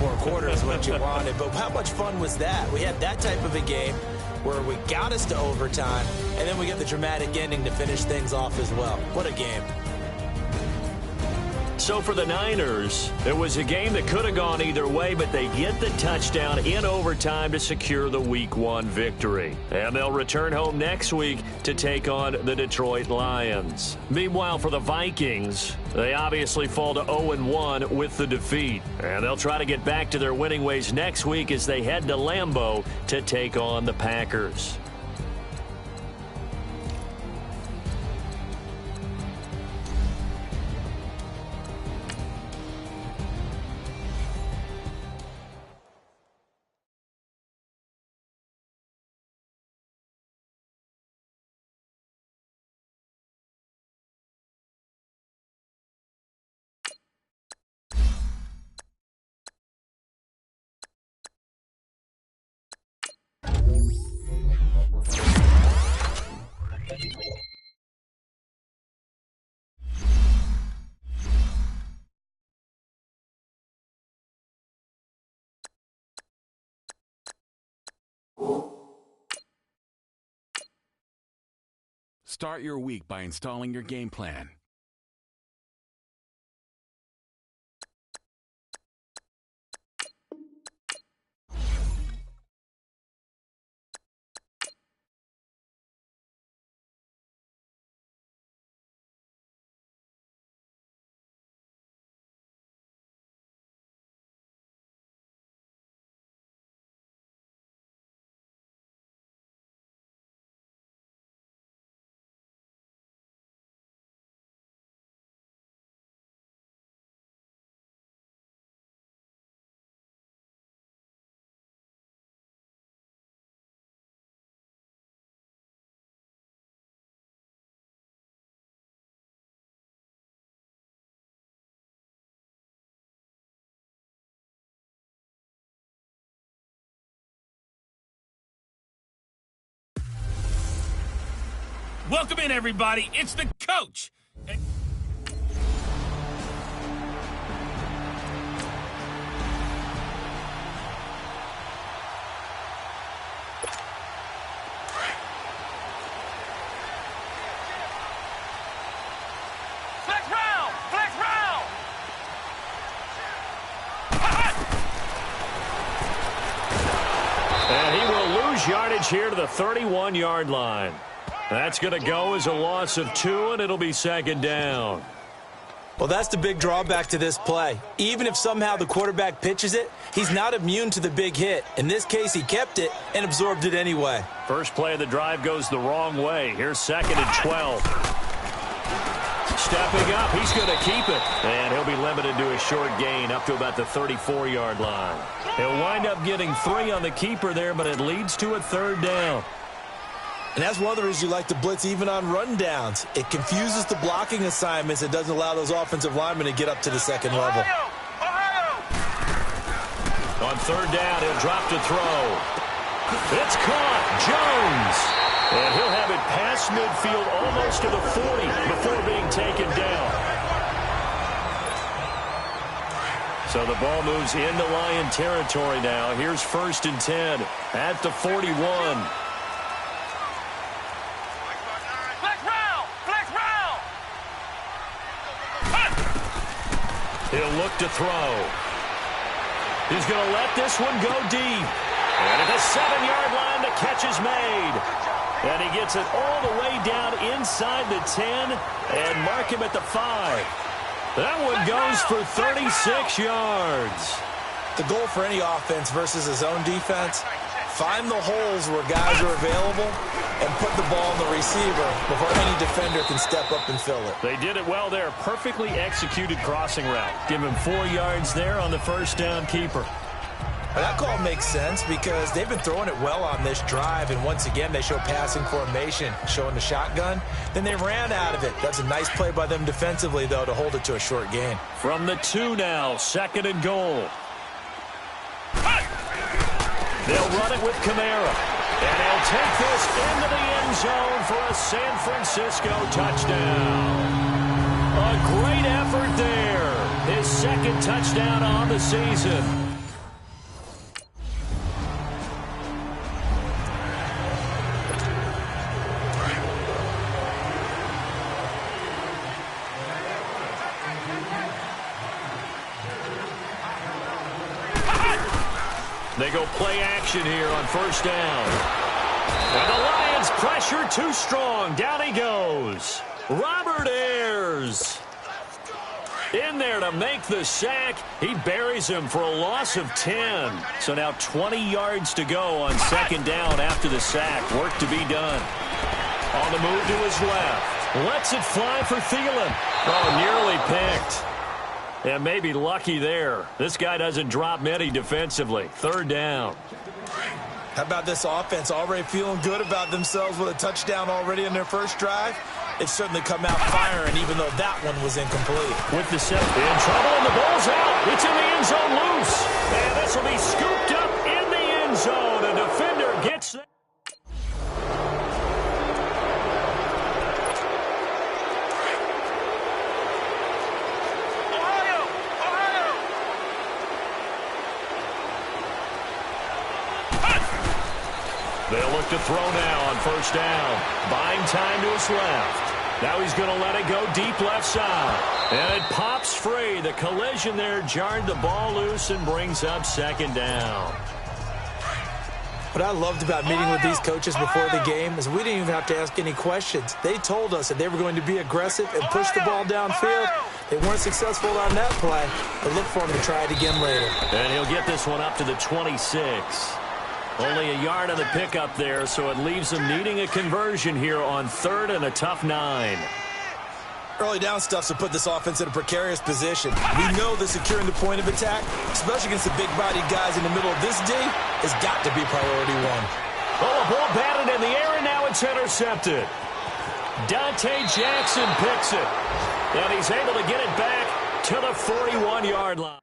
4 quarters what you wanted. But how much fun was that? We had that type of a game where we got us to overtime, and then we get the dramatic ending to finish things off as well. What a game. So for the Niners, it was a game that could have gone either way, but they get the touchdown in overtime to secure the Week 1 victory. And they'll return home next week to take on the Detroit Lions. Meanwhile, for the Vikings, they obviously fall to 0-1 with the defeat. And they'll try to get back to their winning ways next week as they head to Lambeau to take on the Packers. Start your week by installing your game plan. Welcome in, everybody. It's the coach. Flex round! Flex round! And he will lose yardage here to the 31-yard line. That's going to go as a loss of 2, and it'll be second down. Well, that's the big drawback to this play. Even if somehow the quarterback pitches it, he's not immune to the big hit. In this case, he kept it and absorbed it anyway. First play of the drive goes the wrong way. Here's 2nd and 12. Stepping up, he's going to keep it. And he'll be limited to a short gain up to about the 34-yard line. He'll wind up getting 3 on the keeper there, but it leads to a 3rd down. And that's one of the reasons you like to blitz even on rundowns. It confuses the blocking assignments. It doesn't allow those offensive linemen to get up to the second level. On 3rd down, he'll drop to throw. It's caught. Jones. And he'll have it past midfield almost to the 40 before being taken down. So the ball moves into Lion territory now. Here's 1st and 10 at the 41. He'll look to throw. He's going to let this one go deep. And at the 7-yard line, the catch is made. And he gets it all the way down inside the 10 and mark him at the 5. That one goes for 36 yards. The goal for any offense versus a zone defense, find the holes where guys are available and put the ball on the receiver before any defender can step up and fill it. They did it well there. Perfectly executed crossing route. Give him 4 yards there on the 1st down keeper. Well, that call makes sense because they've been throwing it well on this drive, and once again they show passing formation, showing the shotgun. Then they ran out of it. That's a nice play by them defensively, though, to hold it to a short gain. From the 2 now, 2nd and goal. They'll run it with Kamara. And they'll take this into the end zone for a San Francisco touchdown. A great effort there. His 2nd touchdown on the season. They go play action here on first down. And the Lions pressure too strong. Down he goes. Robert Ayers in there to make the sack. He buries him for a loss of 10. So now 20 yards to go on second down after the sack. Work to be done. On the move to his left. Lets it fly for Thielen. Oh, nearly picked. And maybe lucky there. This guy doesn't drop many defensively. Third down. How about this offense already feeling good about themselves with a touchdown already in their first drive? They've certainly come out firing, even though that one was incomplete. With the set in trouble, and the ball's out. It's in the end zone loose. And this will be scooped up in the end zone. A defender gets that. They'll look to throw now on first down. Buying time to his left. Now he's going to let it go deep left side. And it pops free. The collision there jarred the ball loose and brings up second down. What I loved about meeting with these coaches before the game is we didn't even have to ask any questions. They told us that they were going to be aggressive and push the ball downfield. They weren't successful on that play, but look for them to try it again later. And he'll get this one up to the 26. Only a yard on the pickup there, so it leaves them needing a conversion here on third and a tough 9. Early down stuff to put this offense in a precarious position. We know that securing the point of attack, especially against the big-bodied guys in the middle of this D, has got to be priority one. Oh, a ball batted in the air, and now it's intercepted. Dante Jackson picks it, and he's able to get it back to the 41-yard line.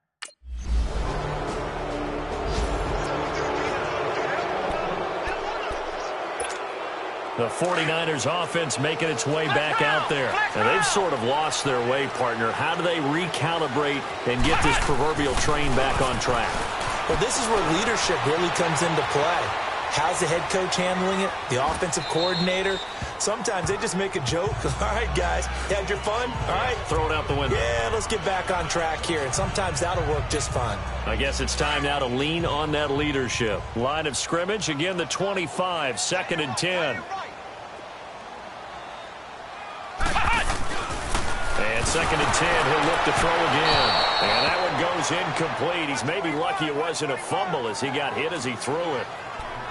The 49ers offense making its way back out there. And they've sort of lost their way, partner. How do they recalibrate and get this proverbial train back on track? Well, this is where leadership really comes into play. How's the head coach handling it? The offensive coordinator? Sometimes they just make a joke. All right, guys, you had your fun? All right. Throw it out the window. Yeah, let's get back on track here. And sometimes that'll work just fine. I guess it's time now to lean on that leadership. Line of scrimmage, again the 25, second and 10. And second and 10, he'll look to throw again. And that one goes incomplete. He's maybe lucky it wasn't a fumble as he got hit as he threw it.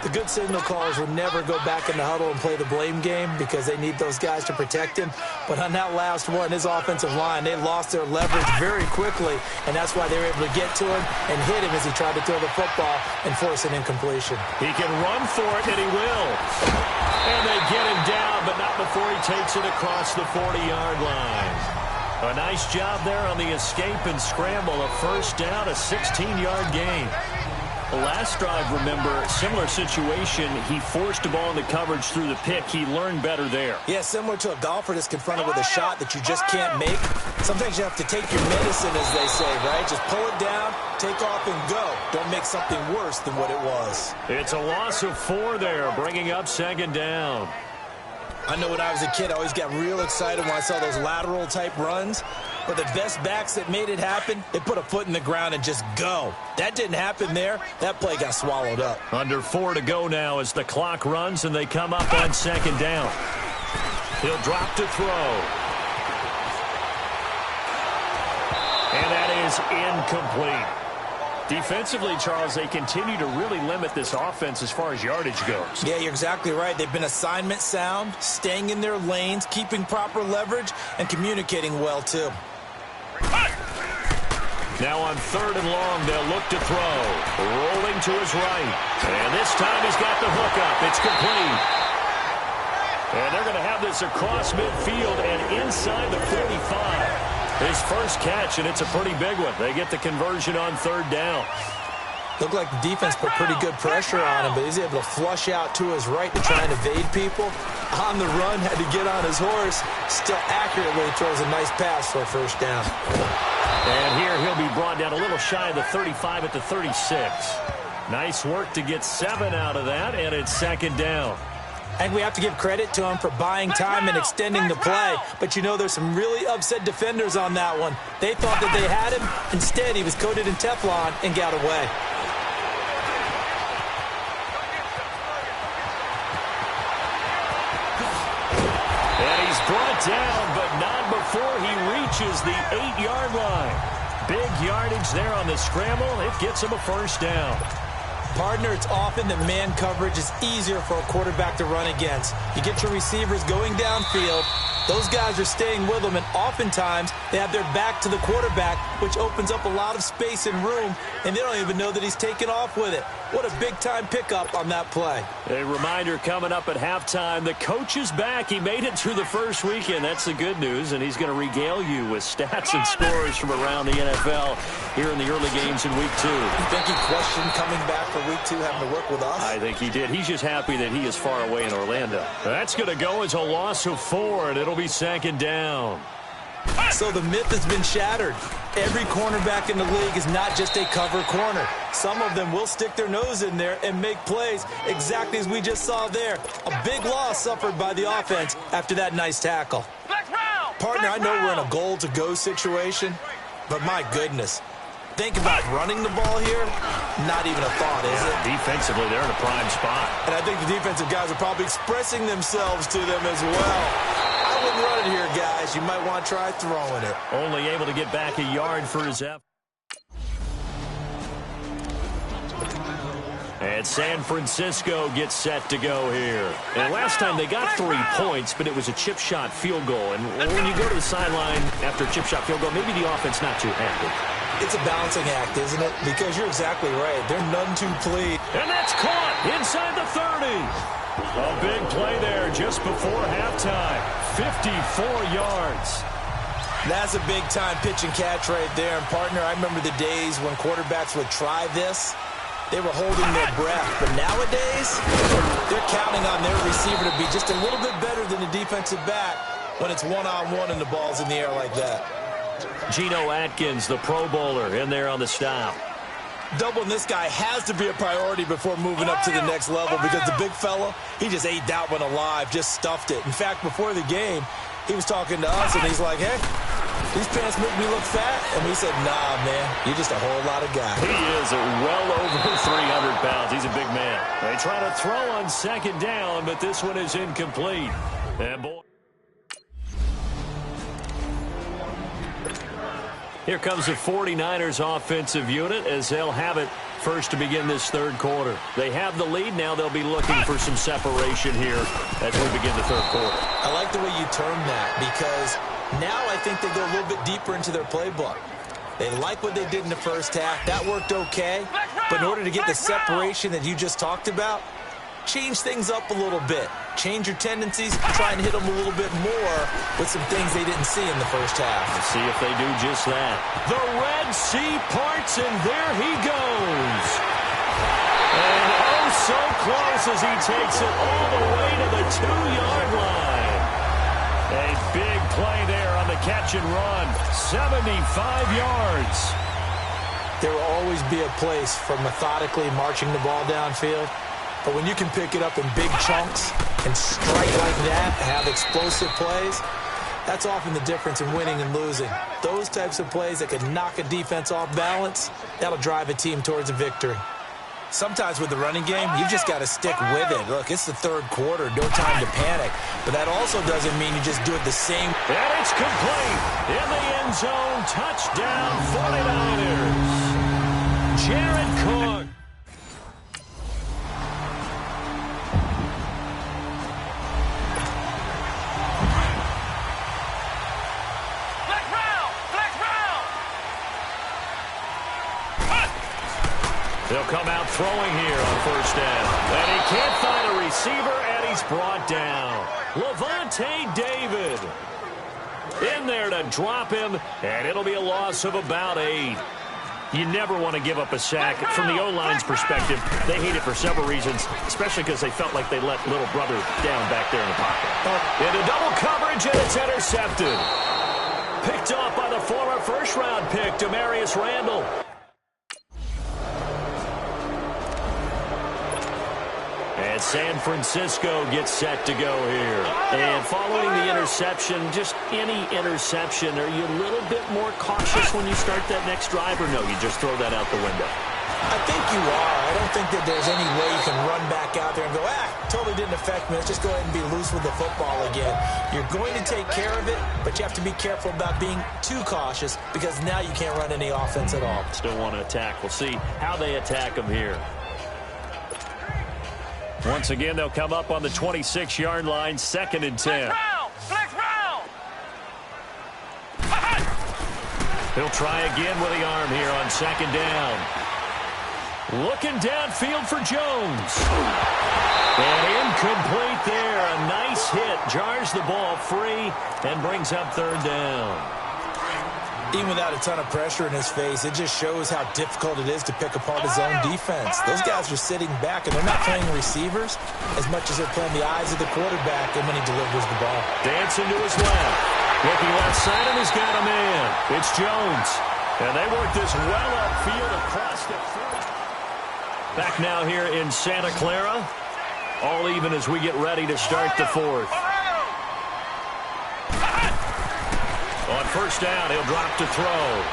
The good signal callers will never go back in the huddle and play the blame game because they need those guys to protect him. But on that last one, his offensive line, they lost their leverage very quickly, and that's why they were able to get to him and hit him as he tried to throw the football and force an incompletion. He can run for it, and he will. And they get him down, but not before he takes it across the 40-yard line. A nice job there on the escape and scramble. A first down, a 16-yard gain. The last drive, remember, similar situation. He forced a ball in the coverage through the pick. He learned better there. Yeah, similar to a golfer that's confronted with a shot that you just can't make. Sometimes you have to take your medicine, as they say, right? Just pull it down, take off, and go. Don't make something worse than what it was. It's a loss of 4 there, bringing up second down. I know when I was a kid, I always got real excited when I saw those lateral-type runs. But the best backs that made it happen, they put a foot in the ground and just go. That didn't happen there. That play got swallowed up. Under 4 to go now as the clock runs and they come up on second down. He'll drop to throw. And that is incomplete. Defensively, Charles, they continue to really limit this offense as far as yardage goes. Yeah, you're exactly right. They've been assignment sound, staying in their lanes, keeping proper leverage, and communicating well, too. Now on third and long, they'll look to throw. Rolling to his right. And this time he's got the hook up. It's complete. And they're going to have this across midfield and inside the 45. His first catch, and it's a pretty big one. They get the conversion on third down. Looked like the defense put pretty good pressure on him, but he's able to flush out to his right to try and evade people. On the run, had to get on his horse. Still accurately throws a nice pass for a first down. And here he'll be brought down a little shy of the 35 at the 36. Nice work to get 7 out of that, and it's second down. And we have to give credit to him for buying time and extending the play. But, you know, there's some really upset defenders on that one. They thought that they had him. Instead, he was coated in Teflon and got away. down, but not before he reaches the 8-yard line. Big yardage there on the scramble. It gets him a first down. Partner, it's often that man coverage is easier for a quarterback to run against. You get your receivers going downfield. Those guys are staying with them, and oftentimes they have their back to the quarterback, which opens up a lot of space and room, and they don't even know that he's taken off with it. What a big-time pickup on that play. A reminder coming up at halftime, the coach is back. He made it through the first weekend. That's the good news, and he's going to regale you with stats and scores from around the NFL here in the early games in Week 2. You think he questioned coming back for Week 2, having to work with us? I think he did. He's just happy that he is far away in Orlando. That's going to go as a loss of 4, and it'll be second down. So the myth has been shattered. Every cornerback in the league is not just a cover corner. Some of them will stick their nose in there and make plays exactly as we just saw there. A big loss suffered by the offense after that nice tackle. Partner, I know we're in a goal-to-go situation, but my goodness. Think about running the ball here. Not even a thought, is it? Defensively, they're in a prime spot. And I think the defensive guys are probably expressing themselves to them as well. I wouldn't run it here, guys. You might want to try throwing it. Only able to get back a yard for his effort. And San Francisco gets set to go here. And last time they got 3 points, but it was a chip shot field goal. And when you go to the sideline after a chip shot field goal, maybe the offense not too happy. It's a balancing act, isn't it? Because you're exactly right. They're none too pleased. And that's caught inside the 30. A big play there just before halftime. 54 yards. That's a big-time pitch and catch right there. And, partner, I remember the days when quarterbacks would try this. They were holding their breath. But nowadays, they're counting on their receiver to be just a little bit better than the defensive back when it's one-on-one and the ball's in the air like that. Geno Atkins, the Pro Bowler, in there on the stop. Doubling this guy has to be a priority before moving up to the next level because the big fella, he just ate that one alive, just stuffed it. In fact, before the game, he was talking to us, and he's like, hey, these pants make me look fat. And we said, nah, man, you're just a whole lot of guy. He is well over 300 pounds. He's a big man. They try to throw on second down, but this one is incomplete. And boy, here comes the 49ers offensive unit as they'll have it first to begin this third quarter. They have the lead. Now they'll be looking for some separation here as we begin the third quarter. I like the way you term that because now I think they go a little bit deeper into their playbook. They like what they did in the first half. That worked okay. But in order to get the separation that you just talked about, change things up a little bit. Change your tendencies, try and hit them a little bit more with some things they didn't see in the first half. Let's see if they do just that. The Red Sea parts, and there he goes. And oh, so close as he takes it all the way to the 2-yard line. A big play there on the catch and run. 75 yards. There will always be a place for methodically marching the ball downfield. But when you can pick it up in big chunks and strike like that, have explosive plays, that's often the difference in winning and losing. Those types of plays that can knock a defense off balance, that'll drive a team towards a victory. Sometimes with the running game, you've just got to stick with it. Look, it's the third quarter, no time to panic. But that also doesn't mean you just do it the same. And it's complete. In the end zone, touchdown 49ers. Jared Cook. They'll come out throwing here on first down. And he can't find a receiver, and he's brought down. Lavonte David in there to drop him, and it'll be a loss of about 8. You never want to give up a sack. From the O-line's perspective, they hate it for several reasons, especially because they felt like they let little brother down back there in the pocket. Into double coverage, and it's intercepted. Picked off by the former first-round pick, Demarius Randall. And San Francisco gets set to go here. And following the interception, just any interception, are you a little bit more cautious when you start that next drive, or no, you just throw that out the window? I think you are. I don't think that there's any way you can run back out there and go, totally didn't affect me. Let's just go ahead and be loose with the football again. You're going to take care of it, but you have to be careful about being too cautious because now you can't run any offense at all. Still want to attack. We'll see how they attack them here. Once again, they'll come up on the 26-yard line, 2nd and 10. Flex round. He'll try again with the arm here on 2nd down. Looking downfield for Jones. And incomplete there. A nice hit. Jars the ball free and brings up 3rd down. Even without a ton of pressure in his face, it just shows how difficult it is to pick apart his own defense. Those guys are sitting back, and they're not playing receivers as much as they're playing the eyes of the quarterback and when he delivers the ball. Dancing to his left. Looking left side, and he's got a man. It's Jones. And they work this well upfield across the field. Back now here in Santa Clara. All even as we get ready to start the 4th. On 1st down, he'll drop to throw.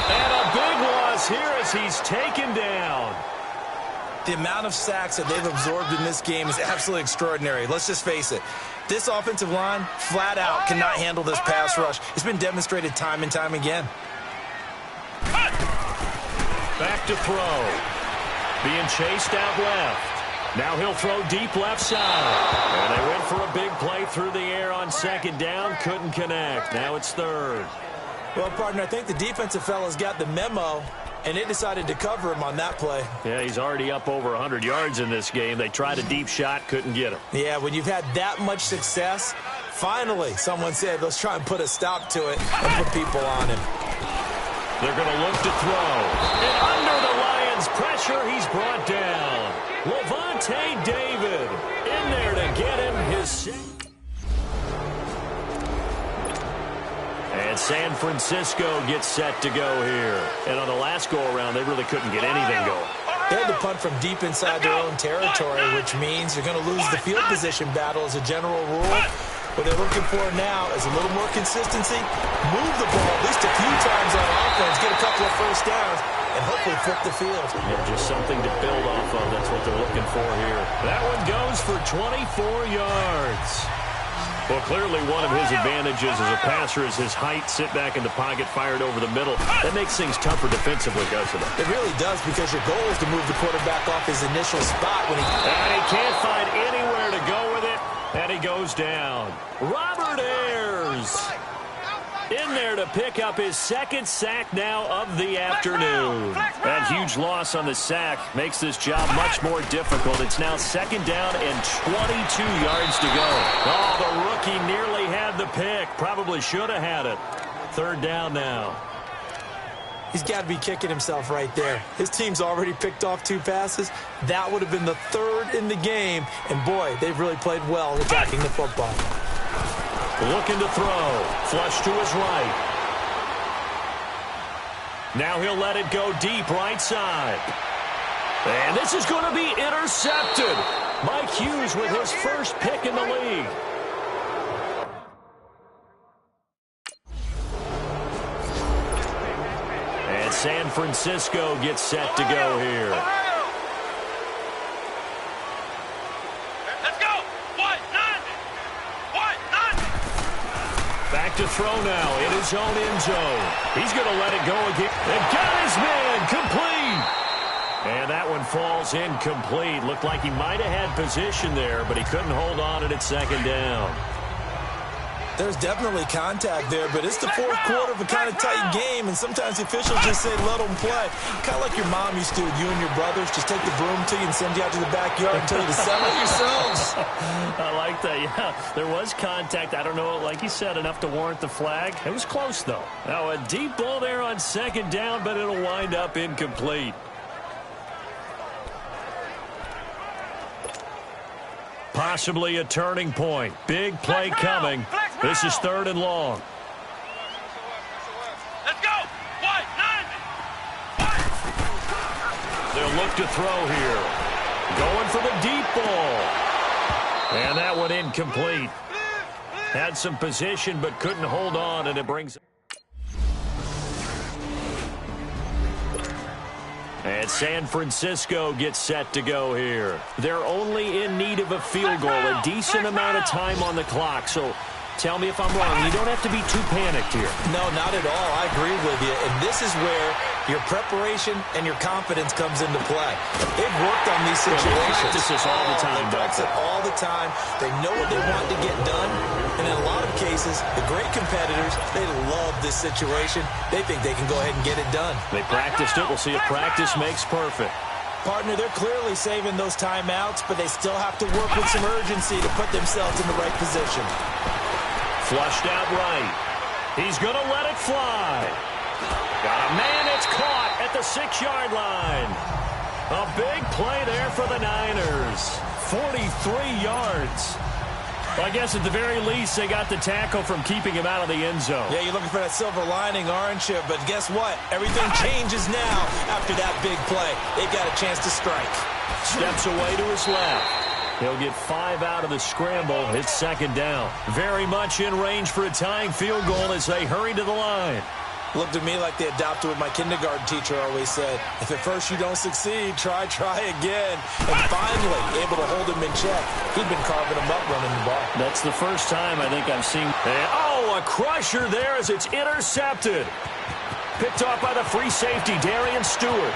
And a big loss here as he's taken down. The amount of sacks that they've absorbed in this game is absolutely extraordinary. Let's just face it. This offensive line, flat out, cannot handle this pass rush. It's been demonstrated time and time again. Back to throw. Being chased out left. Now he'll throw deep left side. And they went for a big play through the air on 2nd down. Couldn't connect. Now it's 3rd. Well, partner, I think the defensive fellas got the memo, and they decided to cover him on that play. Yeah, he's already up over 100 yards in this game. They tried a deep shot, couldn't get him. Yeah, when you've had that much success, finally someone said, let's try and put a stop to it and put people on him. They're going to look to throw. And under the Lions' pressure, he's brought down. Lavonte David in there to get him his second. And San Francisco gets set to go here. And on the last go-around, they really couldn't get anything going. They had to punt from deep inside their own territory, which means you're going to lose the field position battle as a general rule. What they're looking for now is a little more consistency, move the ball at least a few times on offense, get a couple of 1st downs, and hopefully flip the field. Yeah, just something to build off of. That's what they're looking for here. That one goes for 24 yards. Well, clearly one of his advantages as a passer is his height, sit back in the pocket, fired over the middle. That makes things tougher defensively, doesn't it? It really does, because your goal is to move the quarterback off his initial spot when he... And he can't find anywhere to go with it, and he goes down. Robert Ayers in there to pick up his 2nd sack now of the afternoon. That huge loss on the sack makes this job much more difficult. It's now 2nd down and 22 yards to go. Oh, the rookie nearly had the pick. Probably should have had it. 3rd down now. He's got to be kicking himself right there. His team's already picked off 2 passes. That would have been the 3rd in the game. And, boy, they've really played well attacking the football. Looking to throw. Flush to his right. Now he'll let it go deep right side. And this is going to be intercepted. Mike Hughes with his 1st pick in the league. And San Francisco gets set to go here. Back to throw now in his own end zone. He's going to let it go again. And got his man complete. And that one falls incomplete. Looked like he might have had position there, but he couldn't hold on at 2nd down. There's definitely contact there, but it's the 4th quarter of a kind of tight game, and sometimes the officials just say, let them play. Kind of like your mom used to with you and your brothers. Just take the broom to you and send you out to the backyard and tell you to settle it yourselves. I like that, yeah. There was contact. I don't know, like you said, enough to warrant the flag. It was close, though. Now, a deep ball there on 2nd down, but it'll wind up incomplete. Possibly a turning point. Big play coming. This is 3rd and long. Let's go. 1-9. They'll look to throw here. Going for the deep ball. And that one incomplete. Had some position but couldn't hold on, and it brings... And San Francisco gets set to go here. They're only in need of a field goal, a decent amount of time on the clock. So tell me if I'm wrong. You don't have to be too panicked here. No, not at all. I agree with you. And this is where your preparation and your confidence comes into play. They've worked on these situations. They practice this all the time. They practice it all the time. They know what they want to get done. And in a lot of cases, the great competitors, they love this situation. They think they can go ahead and get it done. They practiced it. We'll see if practice makes perfect. Partner, they're clearly saving those timeouts, but they still have to work with some urgency to put themselves in the right position. Flushed out right. He's going to let it fly. Got a man. It's caught at the 6-yard line. A big play there for the Niners. 43 yards. Well, I guess at the very least, they got the tackle from keeping him out of the end zone. Yeah, you're looking for that silver lining, aren't you? But guess what? Everything changes now after that big play. They've got a chance to strike. Steps away to his left. He'll get 5 out of the scramble. It's second down. Very much in range for a tying field goal as they hurry to the line. Looked to me like they adopted what my kindergarten teacher always said. If at first you don't succeed, try again. And finally, able to hold him in check. He'd been carving him up running the ball. That's the first time I think I've seen. Oh, a crusher there as it's intercepted. Picked off by the free safety, Darian Stewart.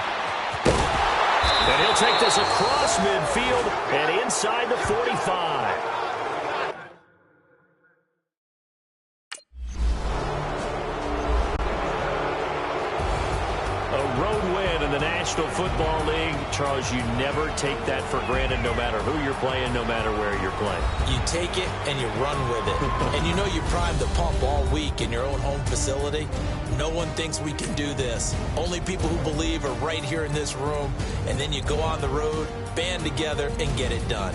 And he'll take this across midfield and inside the 45. A road win in the National Football League. Charles, you never take that for granted no matter who you're playing, no matter where you're playing. You take it and you run with it. And you know you primed the pump all week in your own home facility. No one thinks we can do this. Only people who believe are right here in this room. And then you go on the road, band together, and get it done.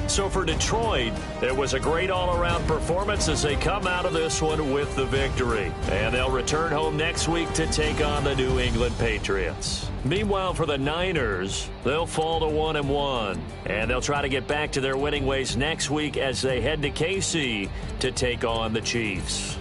So for Detroit, it was a great all-around performance as they come out of this one with the victory. And they'll return home next week to take on the New England Patriots. Meanwhile, for the Niners, they'll fall to 1-1. And they'll try to get back to their winning ways next week as they head to KC to take on the Chiefs.